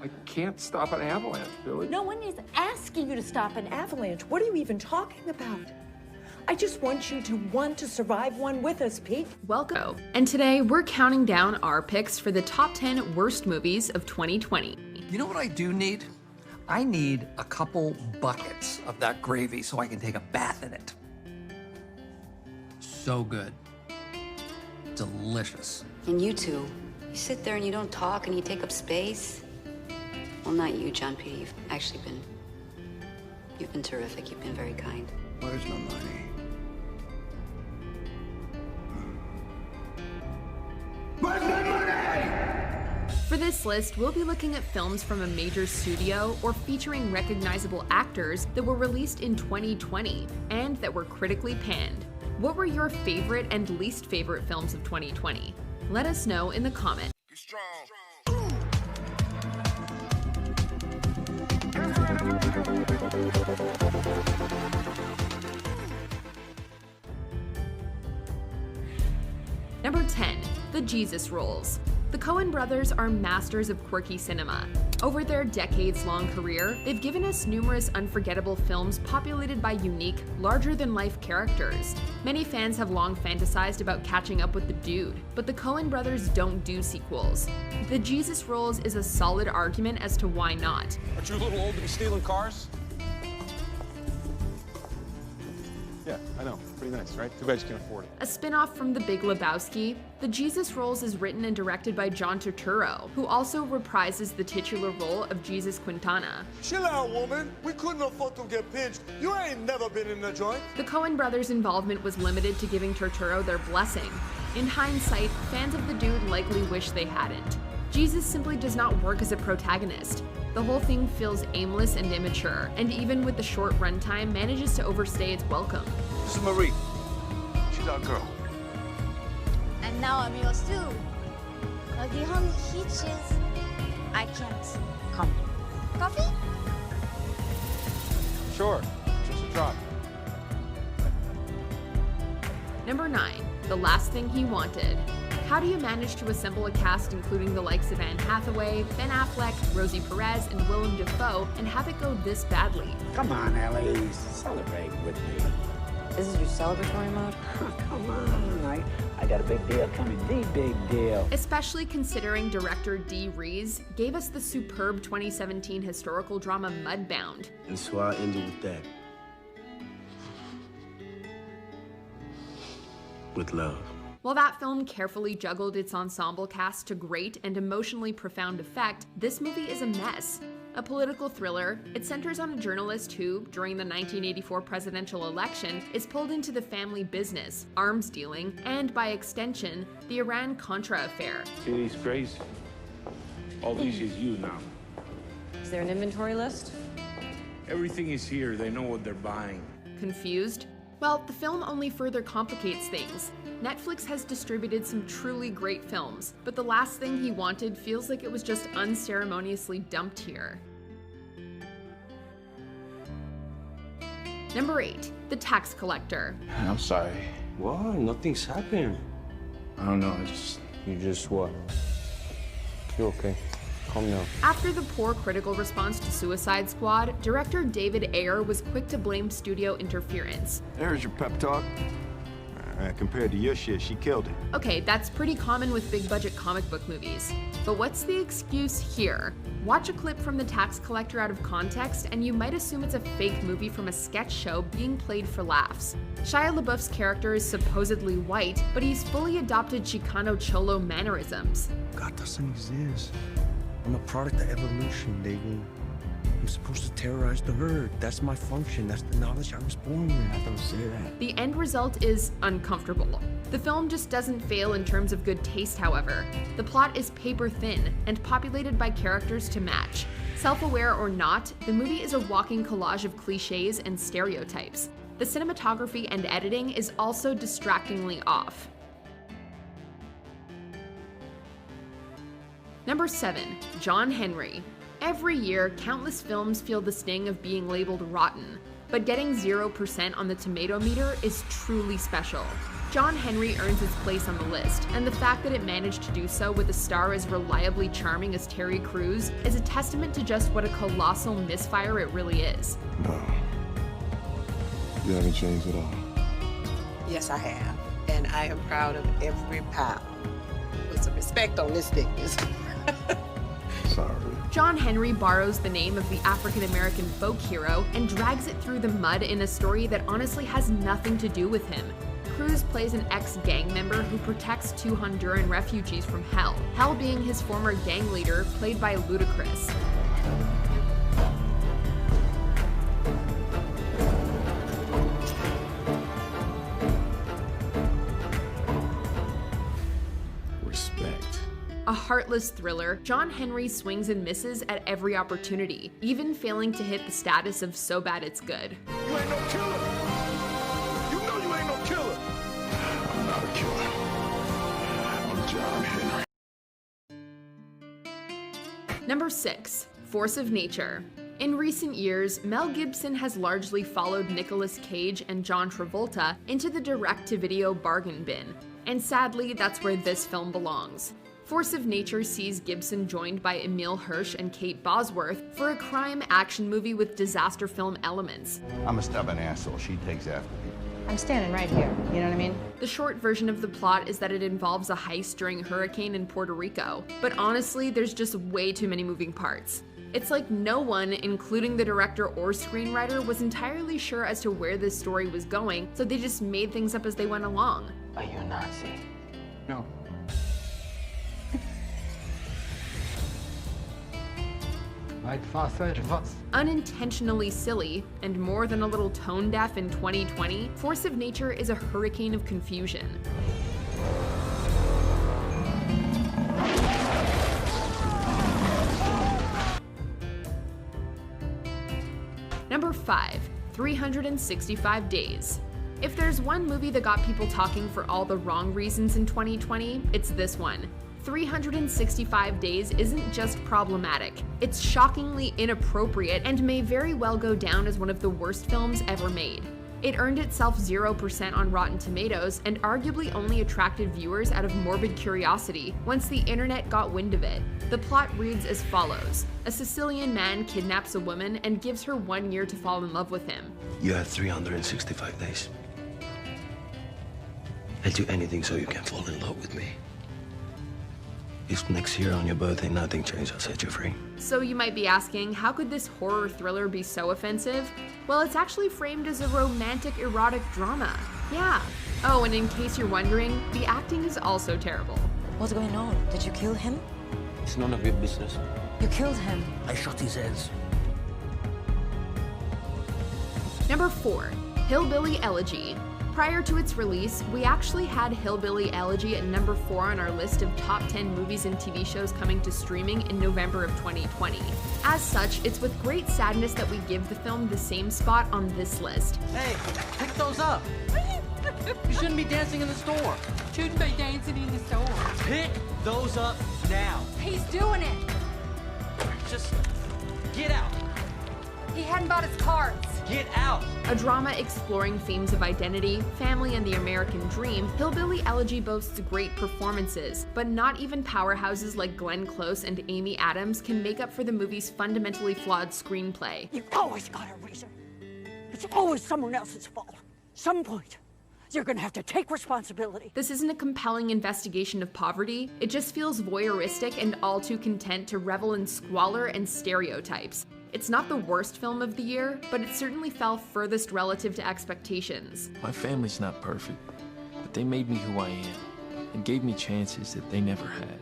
I can't stop an avalanche, Billy. No one is asking you to stop an avalanche. What are you even talking about? I just want you to want to survive one with us, Pete. Welcome. And today we're counting down our picks for the top 10 worst movies of 2020. You know what I do need? I need a couple buckets of that gravy so I can take a bath in it. So good. Delicious. And you two, you sit there and you don't talk and you take up space. Well, not you, John P. You've been terrific. You've been very kind. Where's my money? Where's my money? For this list, we'll be looking at films from a major studio or featuring recognizable actors that were released in 2020 and that were critically panned. What were your favorite and least favorite films of 2020? Let us know in the comments. Be strong. Number 10, The Jesus Rolls. The Coen brothers are masters of quirky cinema. Over their decades-long career, they've given us numerous unforgettable films populated by unique, larger-than-life characters. Many fans have long fantasized about catching up with the dude, but the Coen brothers don't do sequels. The Jesus Rolls is a solid argument as to why not. Aren't you a little old to be stealing cars? Yeah, I know. Pretty nice, right? Too bad you can't afford it. A spin-off from The Big Lebowski, The Jesus Rolls is written and directed by John Turturro, who also reprises the titular role of Jesus Quintana. Chill out, woman. We couldn't afford to get pinched. You ain't never been in the joint. The Coen brothers' involvement was limited to giving Turturro their blessing. In hindsight, fans of the dude likely wish they hadn't. Jesus simply does not work as a protagonist. The whole thing feels aimless and immature, and even with the short runtime, manages to overstay its welcome. This is Marie. She's our girl. And now I'm yours too. 어디 hitches. I can't come. Coffee? Sure, just a drop. Number 9, The Last Thing He Wanted. How do you manage to assemble a cast including the likes of Anne Hathaway, Ben Affleck, Rosie Perez, and Willem Dafoe and have it go this badly? Come on, Ellie. Celebrate with me. This is your celebratory mode? Come on. I got a big deal coming. The big deal. Especially considering director Dee Rees gave us the superb 2017 historical drama Mudbound. And so I ended with that. With love. While that film carefully juggled its ensemble cast to great and emotionally profound effect, this movie is a mess. A political thriller, it centers on a journalist who, during the 1984 presidential election, is pulled into the family business, arms dealing, and by extension, the Iran-Contra affair. See these crazy? All these is you now. Is there an inventory list? Everything is here. They know what they're buying. Confused? Well, the film only further complicates things. Netflix has distributed some truly great films, but The Last Thing He Wanted feels like it was just unceremoniously dumped here. Number 8, The Tax Collector. I'm sorry. What? Nothing's happened. I don't know. You just what? You okay? Calm down. After the poor critical response to Suicide Squad, director David Ayer was quick to blame studio interference. There's your pep talk. Compared to your shit, she killed it. Okay, that's pretty common with big-budget comic book movies. But what's the excuse here? Watch a clip from The Tax Collector out of context, and you might assume it's a fake movie from a sketch show being played for laughs. Shia LaBeouf's character is supposedly white, but he's fully adopted Chicano Cholo mannerisms. God doesn't exist. I'm a product of evolution, baby. I'm supposed to terrorize the herd. That's my function. That's the knowledge I was born with. I don't say that. The end result is uncomfortable. The film just doesn't fail in terms of good taste, however. The plot is paper thin and populated by characters to match. Self-aware or not, the movie is a walking collage of cliches and stereotypes. The cinematography and editing is also distractingly off. Number 7, John Henry. Every year, countless films feel the sting of being labeled rotten. but getting 0% on the tomato meter is truly special. John Henry earns its place on the list, and the fact that it managed to do so with a star as reliably charming as Terry Crews is a testament to just what a colossal misfire it really is. No. You haven't changed at all. Yes, I have, and I am proud of every pound. Put some respect on this thickness. Sorry. John Henry borrows the name of the African-American folk hero and drags it through the mud in a story that honestly has nothing to do with him. Crews plays an ex-gang member who protects two Honduran refugees from Hell, Hell being his former gang leader, played by Ludacris. Respect. A heartless thriller, John Henry swings and misses at every opportunity, even failing to hit the status of so bad it's good. You ain't no killer. You know you ain't no killer. I'm not a killer. I'm John Henry. Number 6. Force of Nature. In recent years, Mel Gibson has largely followed Nicolas Cage and John Travolta into the direct-to-video bargain bin, and sadly, that's where this film belongs. Force of Nature sees Gibson joined by Emile Hirsch and Kate Bosworth for a crime action movie with disaster film elements. I'm a stubborn asshole. She takes after me. I'm standing right here, you know what I mean? The short version of the plot is that it involves a heist during a hurricane in Puerto Rico, but honestly, there's just way too many moving parts. It's like no one, including the director or screenwriter, was entirely sure as to where this story was going, so they just made things up as they went along. Are you a Nazi? No. Unintentionally silly, and more than a little tone-deaf in 2020, Force of Nature is a hurricane of confusion. Number 5. 365 Days. If there's one movie that got people talking for all the wrong reasons in 2020, it's this one. 365 Days isn't just problematic, it's shockingly inappropriate and may very well go down as one of the worst films ever made. It earned itself 0% on Rotten Tomatoes and arguably only attracted viewers out of morbid curiosity once the internet got wind of it. The plot reads as follows. A Sicilian man kidnaps a woman and gives her 1 year to fall in love with him. You have 365 days. I'll do anything so you can fall in love with me. If next year on your birthday nothing changes, I'll set you free. So you might be asking, how could this horror thriller be so offensive? Well, it's actually framed as a romantic erotic drama. Yeah. Oh, and in case you're wondering, the acting is also terrible. What's going on? Did you kill him? It's none of your business. You killed him. I shot his heads. Number 4. Hillbilly Elegy. Prior to its release, we actually had Hillbilly Elegy at number 4 on our list of top 10 movies and TV shows coming to streaming in November of 2020. As such, it's with great sadness that we give the film the same spot on this list. Hey, pick those up. You shouldn't be dancing in the store. Shouldn't be dancing in the store. Pick those up now. He's doing it. Just get out. He hadn't bought his cards. Get out! A drama exploring themes of identity, family, and the American dream, Hillbilly Elegy boasts great performances, but not even powerhouses like Glenn Close and Amy Adams can make up for the movie's fundamentally flawed screenplay. You always got a reason. It's always someone else's fault. Some point, you're gonna have to take responsibility. This isn't a compelling investigation of poverty, it just feels voyeuristic and all too content to revel in squalor and stereotypes. It's not the worst film of the year, but it certainly fell furthest relative to expectations. My family's not perfect, but they made me who I am and gave me chances that they never had.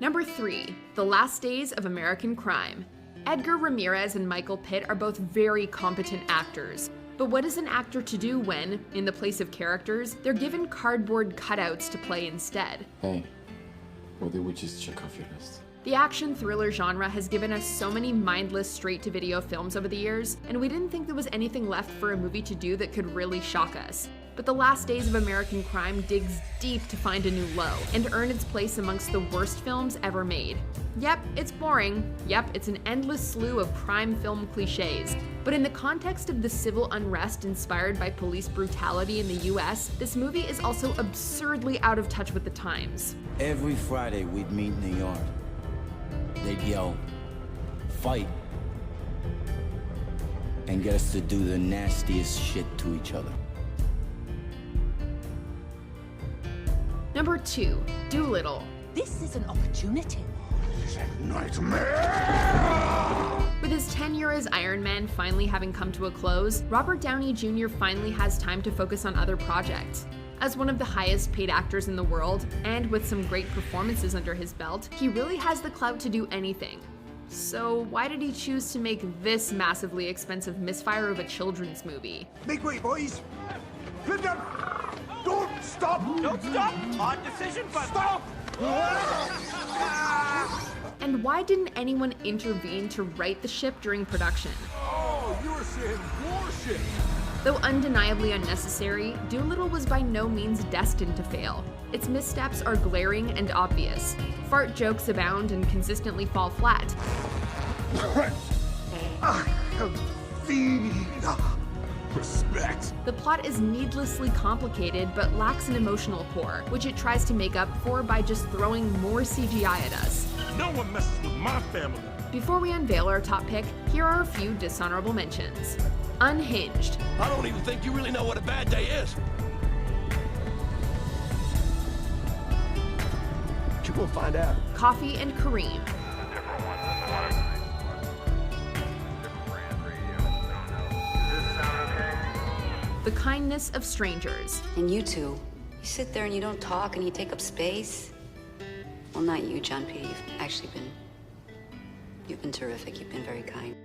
Number 3. The Last Days of American Crime. Edgar Ramirez and Michael Pitt are both very competent actors. But what is an actor to do when, in the place of characters, they're given cardboard cutouts to play instead? Hey, or they would just check off your list. The action thriller genre has given us so many mindless straight-to-video films over the years, and we didn't think there was anything left for a movie to do that could really shock us. But The Last Days of American Crime digs deep to find a new low, and earn its place amongst the worst films ever made. Yep, it's boring. Yep, it's an endless slew of crime film cliches. But in the context of the civil unrest inspired by police brutality in the US, this movie is also absurdly out of touch with the times. Every Friday we'd meet in the yard. They'd yell, "Fight," and get us to do the nastiest shit to each other. Number 2, Dolittle. This is an opportunity. With his tenure as Iron Man finally having come to a close, Robert Downey Jr. finally has time to focus on other projects. As one of the highest paid actors in the world, and with some great performances under his belt, he really has the clout to do anything. So why did he choose to make this massively expensive misfire of a children's movie? Make way, boys. Flip down. Don't stop. Don't stop. On decision button. Stop. And why didn't anyone intervene to right the ship during production? Oh, you were saying warship. Though undeniably unnecessary, Dolittle was by no means destined to fail. Its missteps are glaring and obvious. Fart jokes abound and consistently fall flat. Respect. The plot is needlessly complicated but lacks an emotional core, which it tries to make up for by just throwing more CGI at us. No one messes with my family. Before we unveil our top pick, here are a few dishonorable mentions. Unhinged. I don't even think you really know what a bad day is. But you gonna find out. Coffee and Kareem. The Kindness of Strangers. And you two, you sit there and you don't talk and you take up space. Well, not you, John P. You've been terrific. You've been very kind.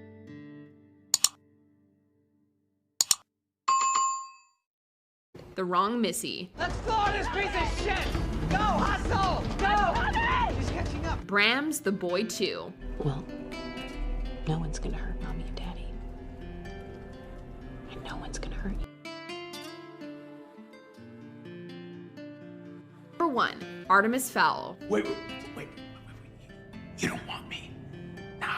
The Wrong Missy. Let's floor this piece of shit! Go, hustle! Go! She's catching up. Bram's The Boy 2. Well, no one's gonna hurt Mommy and Daddy. And no one's gonna hurt you. Number 1, Artemis Fowl. Wait. You don't want me. No,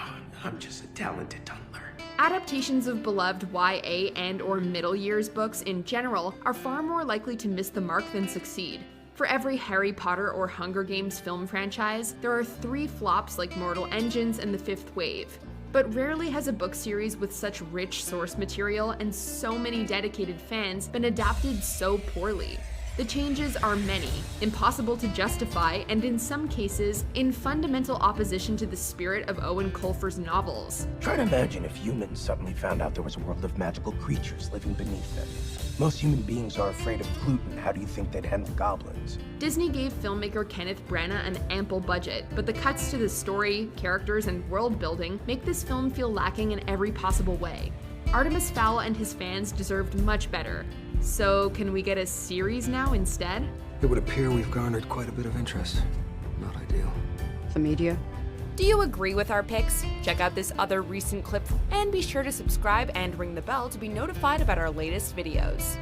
I'm just a talented toddler. Adaptations of beloved YA and/or middle years books in general are far more likely to miss the mark than succeed. For every Harry Potter or Hunger Games film franchise, there are 3 flops like Mortal Engines and The Fifth Wave. But rarely has a book series with such rich source material and so many dedicated fans been adapted so poorly. The changes are many, impossible to justify, and in some cases, in fundamental opposition to the spirit of Owen Colfer's novels. Try to imagine if humans suddenly found out there was a world of magical creatures living beneath them. Most human beings are afraid of gluten. How do you think they'd handle goblins? Disney gave filmmaker Kenneth Branagh an ample budget, but the cuts to the story, characters, and world building make this film feel lacking in every possible way. Artemis Fowl and his fans deserved much better. So can we get a series now instead? It would appear we've garnered quite a bit of interest. Not ideal. The media? Do you agree with our picks? Check out this other recent clip and be sure to subscribe and ring the bell to be notified about our latest videos.